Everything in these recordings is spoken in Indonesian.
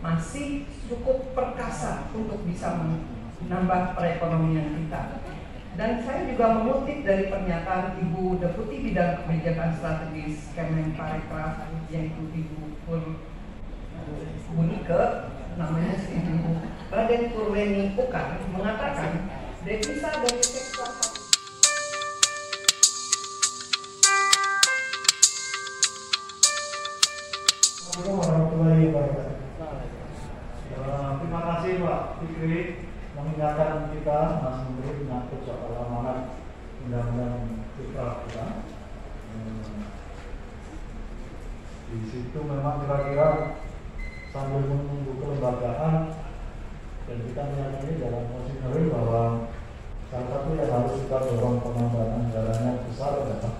masih cukup perkasa untuk bisa menambah perekonomian kita. Dan saya juga mengutip dari pernyataan Ibu Deputi Bidang Kebijakan Strategis Kemenparekraf, yaitu Ibu Bunike, namanya Ibu Raden Purweni Ukar, mengatakan devisa dari sektor warahmatullahi wabarakatuh. Terima kasih Pak Fikri mengingatkan kita, Mas Menteri, menyangkut soal amanat undang-undang cipta kita. Di situ memang kira-kira sambil menunggu kelembagaan, dan kita meyakini dalam konsideran bahwa salah satu yang harus kita dorong penambahan anggarannya besar adalah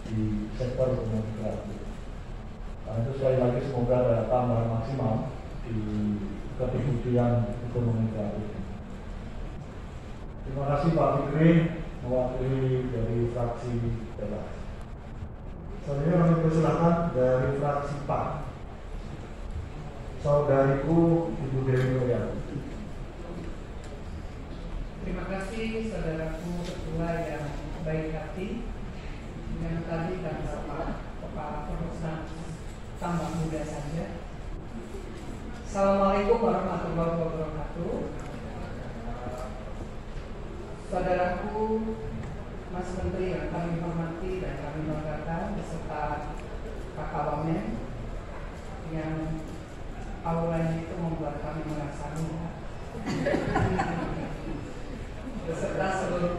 di sektor ekonomi kreatif. Karena itu sekali lagi semoga ada tambahan maksimal di ketersediaan ekonomi kreatif. Terima kasih Pak Fikri, mewakili dari fraksi PKS. Selanjutnya kami persilakan dari fraksi PAN, saudariku Ibu Dewi Nuriani. Terima kasih saudaraku ketua yang baik hati, yang tadi dan Pak Perusahaan tambah muda saja. Assalamualaikum warahmatullahi wabarakatuh. Saudaraku, Mas Menteri yang kami hormati dan kami banggakan, beserta Kakak Wamen yang auranya itu membuat kami merasa muda, beserta seluruh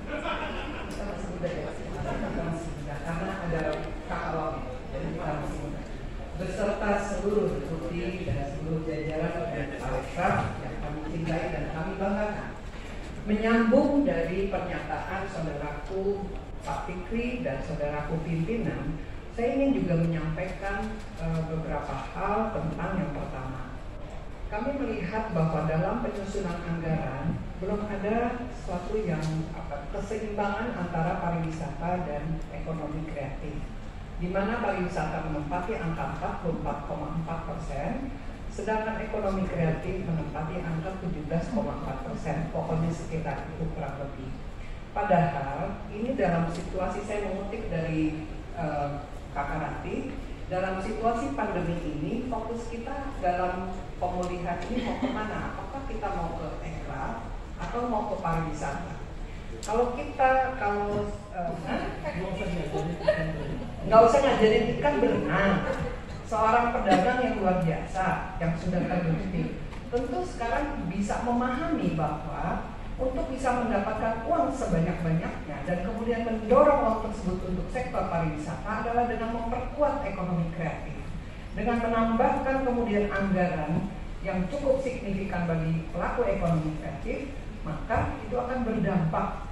kita masih muda ya, kita masih muda karena ada Kakak Wamen, jadi kita masih muda, beserta seluruh deputi dan seluruh jajaran Kemenparekraf yang kami cintai dan kami banggakan. Menyambung dari pernyataan saudaraku Pak Fikri dan saudaraku pimpinan, saya ingin juga menyampaikan beberapa hal tentang yang pertama. Kami melihat bahwa dalam penyusunan anggaran belum ada suatu yang keseimbangan antara pariwisata dan ekonomi kreatif, di mana pariwisata menempati angka 44,4%, sedangkan ekonomi kreatif menempati angka 17,4%, pokoknya sekitar itu kurang lebih. Padahal ini dalam situasi, saya mengutip dari Kakak Rati, dalam situasi pandemi ini fokus kita dalam pemulihan ini mau kemana? Apakah kita mau ke ekraf atau mau ke pariwisata? Kalau kita nggak usah ngajarin ikan berenang, seorang pedagang yang luar biasa yang sudah terbukti tentu sekarang bisa memahami bahwa untuk bisa mendapatkan uang sebanyak-banyaknya dan kemudian mendorong uang tersebut untuk sektor pariwisata adalah dengan memperkuat ekonomi kreatif, dengan menambahkan kemudian anggaran yang cukup signifikan bagi pelaku ekonomi kreatif, maka itu akan berdampak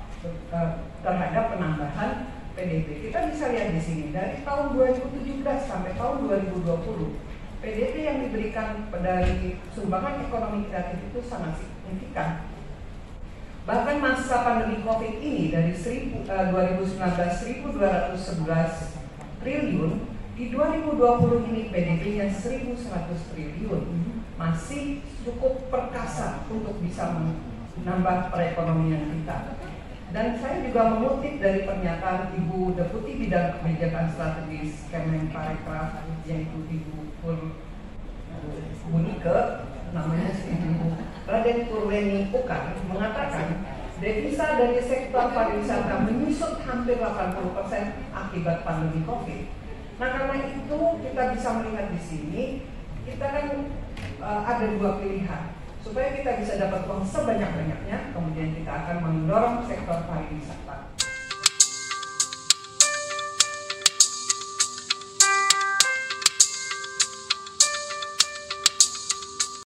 terhadap penambahan PDB. Kita bisa lihat di sini dari tahun 2017 sampai tahun 2020, PDB yang diberikan dari sumbangan ekonomi kreatif itu sangat signifikan. Bahkan masa pandemi COVID ini dari 2019 1.211 triliun, di 2020 ini PDB-nya 1.100 triliun, masih cukup perkasa untuk bisa menambah perekonomian kita. Dan saya juga mengutip dari pernyataan Ibu Deputi Bidang Kebijakan Strategis Kemenparekraf, yaitu Ibu Bunike, namanya Ibu Raden Purweni Ukar, mengatakan devisa dari sektor pariwisata menyusut hampir 80% akibat pandemi COVID. Nah, karena itu kita bisa melihat di sini, kita kan ada dua pilihan. Supaya kita bisa dapat uang sebanyak-banyaknya, kemudian kita akan mendorong sektor pariwisata.